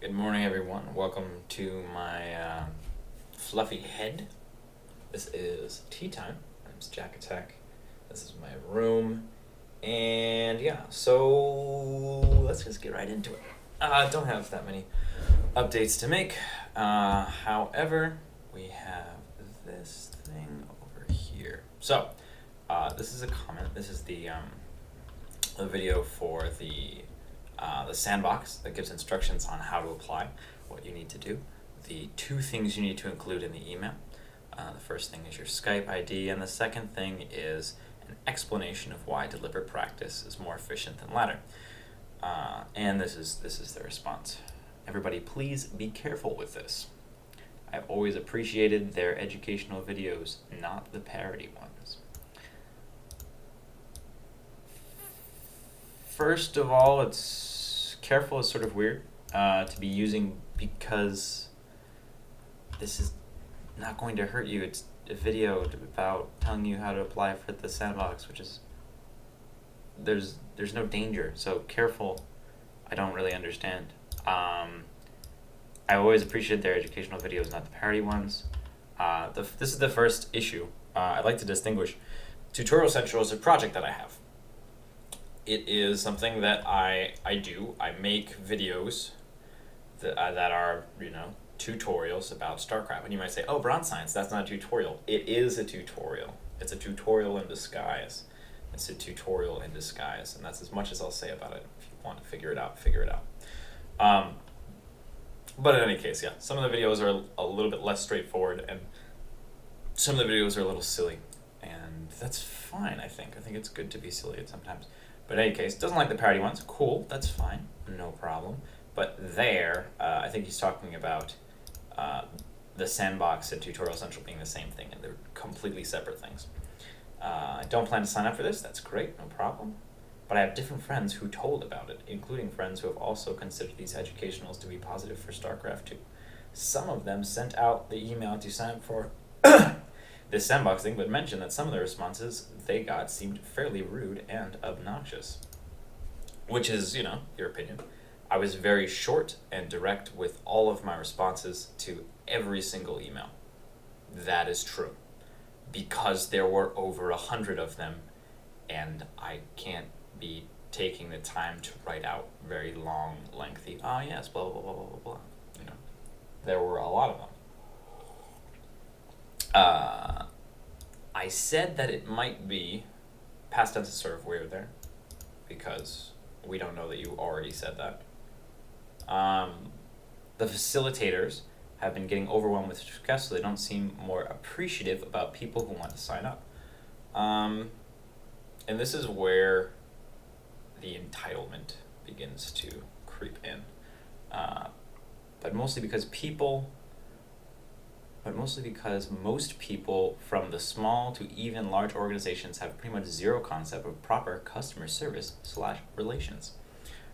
Good morning, everyone. Welcome to my fluffy head. This is tea time. My name's JaKaTaK. This is my room. And yeah, so let's just get right into it. I don't have that many updates to make. However, we have this thing over here. So, this is a comment. This is the video for the sandbox that gives instructions on how to apply, what you need to do, the two things you need to include in the email. The first thing is your Skype ID, and the second thing is an explanation of why deliberate practice is more efficient than ladder. And this is the response. Everybody, please be careful with this. I've always appreciated their educational videos, not the parody ones. First of all, it's careful is sort of weird to be using, because this is not going to hurt you. It's a video about telling you how to apply for the sandbox, which is there's no danger. So careful, I don't really understand. I always appreciate their educational videos, not the parody ones. This is the first issue. I'd like to distinguish. Tutorial Central is a project that I have. It is something that I do. I make videos that are, tutorials about StarCraft. And you might say, oh, Bronze Science, that's not a tutorial. It is a tutorial. It's a tutorial in disguise. It's a tutorial in disguise. And that's as much as I'll say about it. If you want to figure it out, figure it out. But in any case, yeah, some of the videos are a little bit less straightforward, and some of the videos are a little silly. And that's fine, I think. I think it's good to be silly at sometimes. But in any case, doesn't like the parody ones. Cool, that's fine, no problem. But there, I think he's talking about the sandbox and Tutorial Central being the same thing, and they're completely separate things. I don't plan to sign up for this. That's great, no problem. But I have different friends who told about it, including friends who have also considered these educationals to be positive for StarCraft 2. Some of them sent out the email to sign up for this sandbox thing, but mentioned that some of the responses they got seemed fairly rude and obnoxious. Which is, your opinion. I was very short and direct with all of my responses to every single email. That is true. Because there were over 100 of them, and I can't be taking the time to write out very long, lengthy, yes, blah, blah, blah, blah, blah, blah. There were a lot of them. I said that it might be, past tense is sort of weird there, because we don't know that you already said that. The facilitators have been getting overwhelmed with requests, so they don't seem more appreciative about people who want to sign up. And this is where the entitlement begins to creep in. But mostly because most people from the small to even large organizations have pretty much zero concept of proper customer service / relations.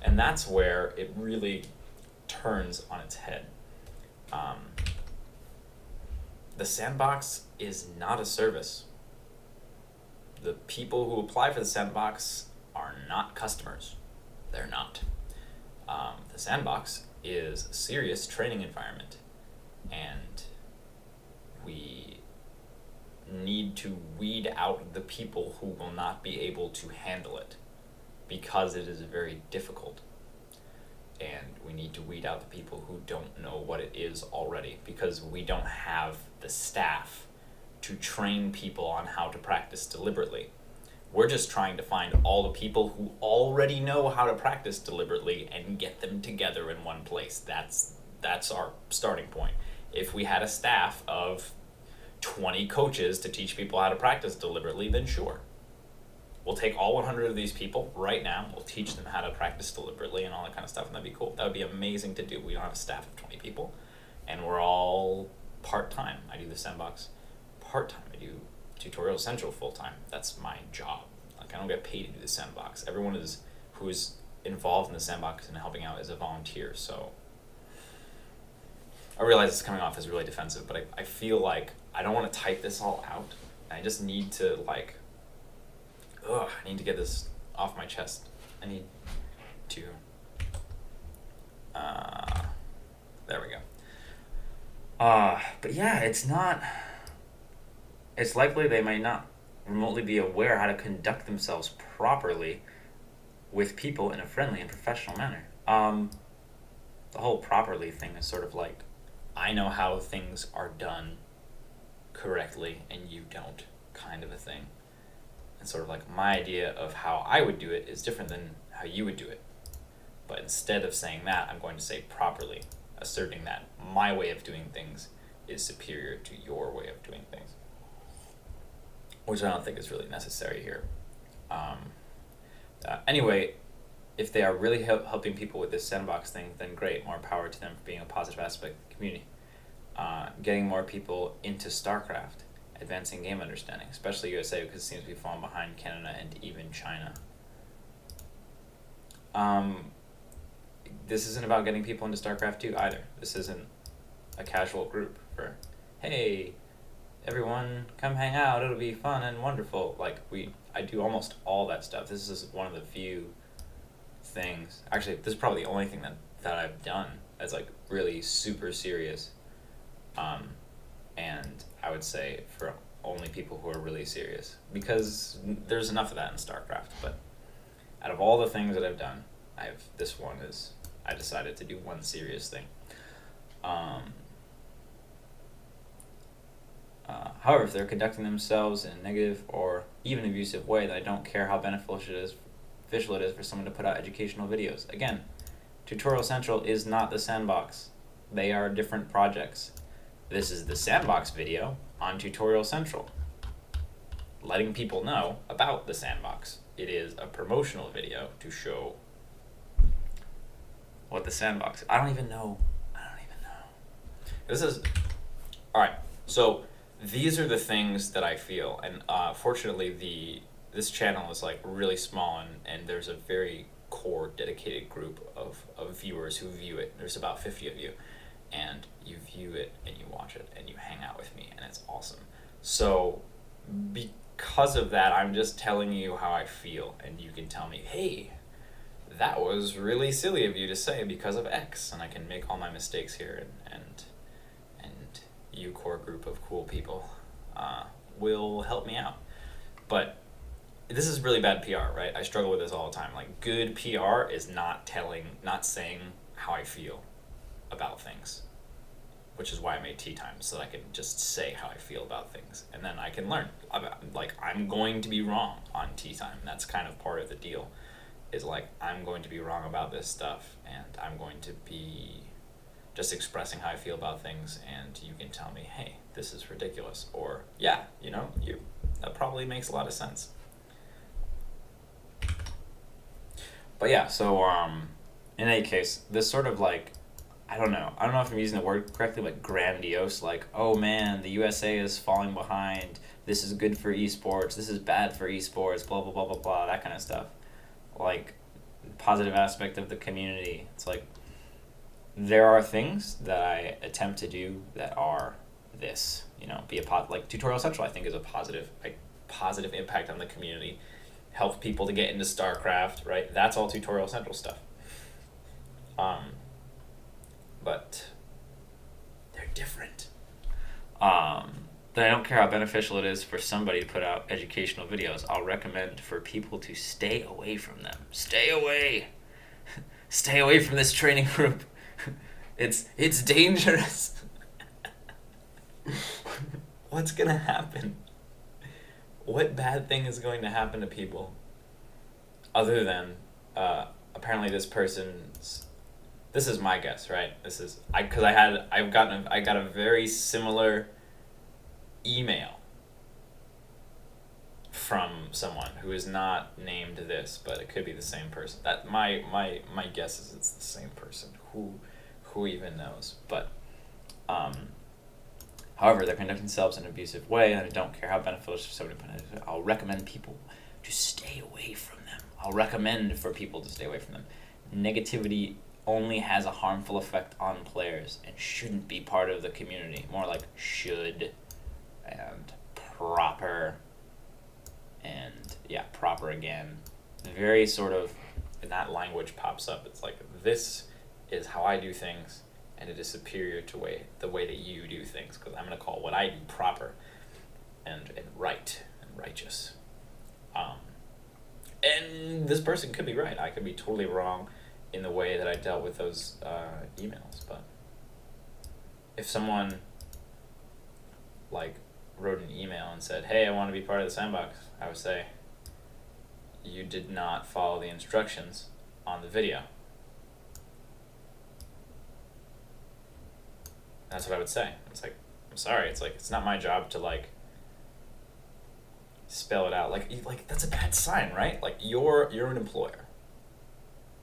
And that's where it really turns on its head. The sandbox is not a service. The people who apply for the sandbox are not customers. They're not. The sandbox is a serious training environment, and we need to weed out the people who will not be able to handle it, because it is very difficult. And we need to weed out the people who don't know what it is already, because we don't have the staff to train people on how to practice deliberately. We're just trying to find all the people who already know how to practice deliberately and get them together in one place. That's our starting point. If we had a staff of 20 coaches to teach people how to practice deliberately, then sure. We'll take all 100 of these people right now, we'll teach them how to practice deliberately and all that kind of stuff, and that'd be cool. That would be amazing to do. We don't have a staff of 20 people, and we're all part-time. I do the sandbox part-time. I do Tutorial Central full-time. That's my job. I don't get paid to do the sandbox. Everyone who is involved in the sandbox and helping out is a volunteer, so I realize it's coming off as really defensive, but I feel like I don't want to type this all out. I just need to I need to get this off my chest. I need to But yeah, it's likely they might not remotely be aware how to conduct themselves properly with people in a friendly and professional manner. The whole properly thing is sort of like, I know how things are done correctly and you don't, kind of a thing. And sort of like my idea of how I would do it is different than how you would do it. But instead of saying that, I'm going to say properly, asserting that my way of doing things is superior to your way of doing things, which I don't think is really necessary here. Anyway, if they are really helping people with this sandbox thing, then great, more power to them for being a positive aspect of the community. Getting more people into StarCraft, advancing game understanding, especially USA, because it seems to be falling behind Canada and even China. This isn't about getting people into StarCraft 2 either. This isn't a casual group for, hey, everyone come hang out, it'll be fun and wonderful. Like, I do almost all that stuff. This is one of the few things, actually this is probably the only thing that I've done that's like really super serious, and I would say for only people who are really serious, because there's enough of that in StarCraft. But out of all the things that I've done, this one is, I decided to do one serious thing. However, if they're conducting themselves in a negative or even abusive way, then I don't care how beneficial it is for someone to put out educational videos. Again, Tutorial Central is not the Sandbox. They are different projects. This is the Sandbox video on Tutorial Central, letting people know about the Sandbox. It is a promotional video to show what the Sandbox is. I don't even know. This is, alright, so these are the things that I feel, and fortunately this channel is like really small, and there's a very core dedicated group of viewers who view it. There's about 50 of you, and you view it and you watch it and you hang out with me, and it's awesome. So because of that, I'm just telling you how I feel, and you can tell me, hey, that was really silly of you to say because of X, and I can make all my mistakes here, and you core group of cool people will help me out. But this is really bad PR, right? I struggle with this all the time. Like, good PR is not saying how I feel about things, which is why I made Tea Time, so that I can just say how I feel about things, and then I can learn. Like, I'm going to be wrong on Tea Time. That's kind of part of the deal, is like, I'm going to be wrong about this stuff, and I'm going to be just expressing how I feel about things, and you can tell me, hey, this is ridiculous, or yeah, that probably makes a lot of sense. But yeah, so in any case, this sort of like, I don't know if I'm using the word correctly, but grandiose, like, oh man, the USA is falling behind, this is good for esports, this is bad for esports, blah blah blah blah blah, that kind of stuff. Like, positive aspect of the community. It's like, there are things that I attempt to do that are this, be like Tutorial Central, I think, is a positive impact on the community, help people to get into StarCraft, right? That's all Tutorial Central stuff. But they're different. Then I don't care how beneficial it is for somebody to put out educational videos. I'll recommend for people to stay away from them. Stay away. Stay away from this training group. It's dangerous. What's gonna happen? What bad thing is going to happen to people other than apparently this person's, this is my guess, right? I got a very similar email from someone who is not named this, but it could be the same person. That my guess is it's the same person. Who even knows? But however, they're conducting themselves in an abusive way, and I don't care how beneficial somebody put it. I'll recommend people to stay away from them. I'll recommend for people to stay away from them. Negativity only has a harmful effect on players and shouldn't be part of the community. More like should and proper and proper again. Very sort of, and that language pops up. It's like, this is how I do things, and it is superior to the way that you do things, because I'm going to call what I do proper and right and righteous. And this person could be right. I could be totally wrong in the way that I dealt with those emails. But if someone like wrote an email and said, hey, I want to be part of the sandbox, I would say, you did not follow the instructions on the video. That's what I would say. It's like, I'm sorry. It's like, it's not my job to like spell it out. Like that's a bad sign, right? Like you're an employer,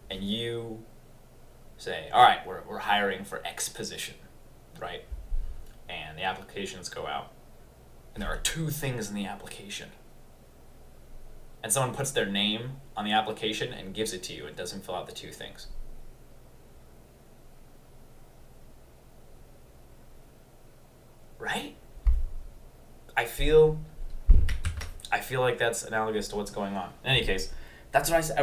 and you say, all right, we're hiring for X position, right? And the applications go out, and there are 2 things in the application. And someone puts their name on the application and gives it to you and doesn't fill out the 2 things. Right? I feel like that's analogous to what's going on. In any case, that's what I said.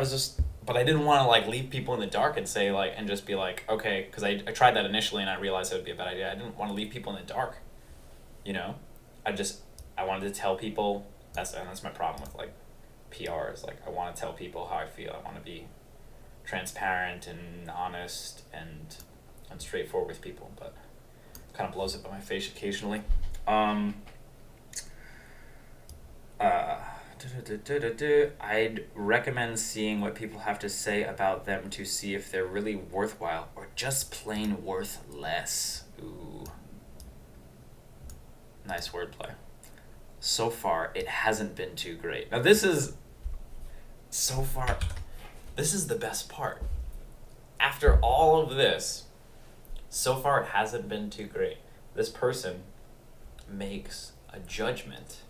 But I didn't want to like leave people in the dark and say like, and just be like, okay, because I tried that initially and I realized it would be a bad idea. I didn't want to leave people in the dark, you know? I wanted to tell people, that's my problem with like PR, is like I want to tell people how I feel. I want to be transparent and honest and straightforward with people, but it kind of blows up in my face occasionally. I'd recommend seeing what people have to say about them to see if they're really worthwhile or just plain worth less. Ooh. Nice wordplay. So far, it hasn't been too great. Now this is the best part. After all of this, so far it hasn't been too great. This person makes a judgment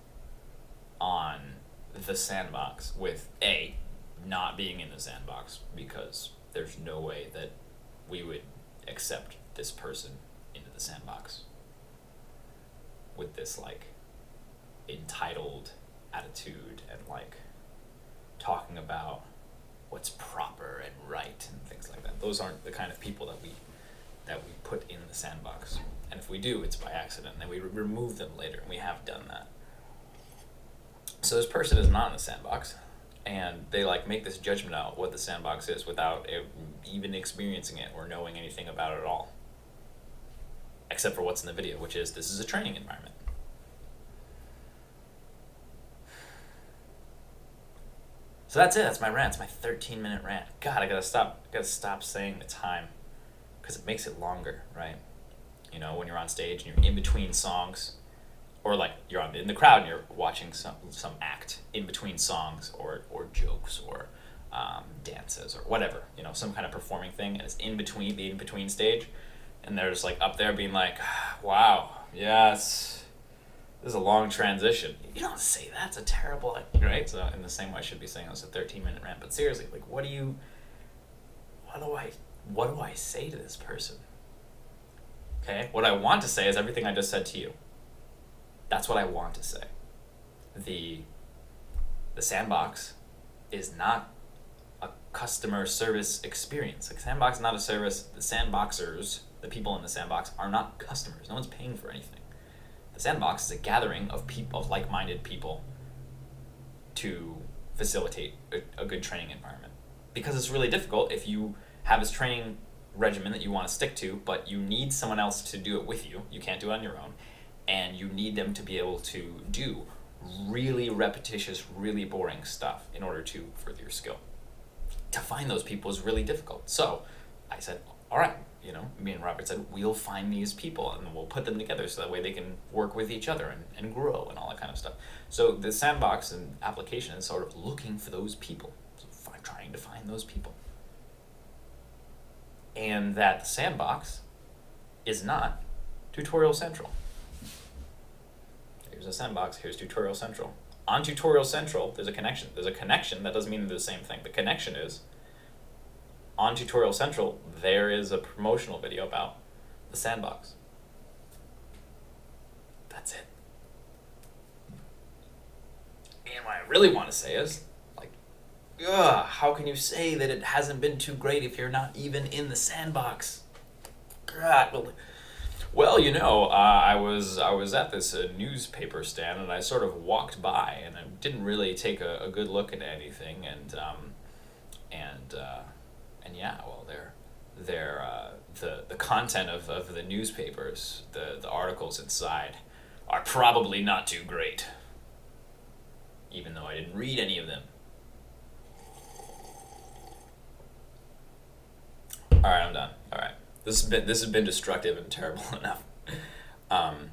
on the sandbox with A, not being in the sandbox, because there's no way that we would accept this person into the sandbox with this like entitled attitude and like talking about what's proper and right and things like that. Those aren't the kind of people that we put in the sandbox. And if we do, it's by accident, and then we remove them later, and we have done that. So this person is not in the sandbox, and they like make this judgment out what the sandbox is without even experiencing it or knowing anything about it at all, except for what's in the video, which is this is a training environment. So that's it. That's my rant. It's my 13-minute rant. God, I gotta stop saying the time, because it makes it longer, right? You know, when you're on stage and you're in between songs, or like you're in the crowd and you're watching some act in between songs or jokes or dances or whatever, you know, some kind of performing thing, and it's in between stage, and they're just like up there being like, wow, yes, this is a long transition. You don't say that. It's a terrible, right? So in the same way I should be saying it's a 13-minute rant, but seriously, like what do I say to this person? Okay, what I want to say is everything I just said to you. That's what I want to say. The sandbox is not a customer service experience. Like, sandbox is not a service. The sandboxers, the people in the sandbox, are not customers. No one's paying for anything. The sandbox is a gathering of people, of like-minded people, to facilitate a good training environment. Because it's really difficult if you have this training regimen that you want to stick to, but you need someone else to do it with you. You can't do it on your own. And you need them to be able to do really repetitious, really boring stuff in order to further your skill. To find those people is really difficult. So I said, all right, you know, me and Robert said, we'll find these people and we'll put them together so that way they can work with each other and grow and all that kind of stuff. So the sandbox and application is sort of looking for those people, so trying to find those people. And that sandbox is not Tutorial Central. Here's a sandbox, here's Tutorial Central. On Tutorial Central, there's a connection. There's a connection, that doesn't mean they're the same thing. The connection is, on Tutorial Central, there is a promotional video about the sandbox. That's it. And what I really want to say is, like, how can you say that it hasn't been too great if you're not even in the sandbox? Well, you know, I was at this newspaper stand, and I sort of walked by, and I didn't really take a good look at anything, and and yeah, well, the content of the newspapers, the articles inside, are probably not too great, even though I didn't read any of them. All right, I'm done. All right, this has been destructive and terrible enough. Um,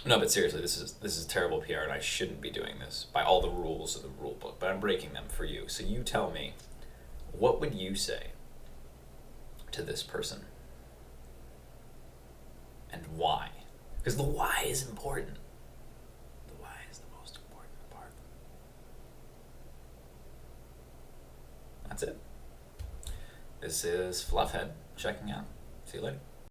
no, but seriously, this is terrible PR, and I shouldn't be doing this by all the rules of the rule book. But I'm breaking them for you. So you tell me, what would you say to this person, and why? Because the why is important. The why is the most important part. That's it. This is Fluffhead checking out. See you later.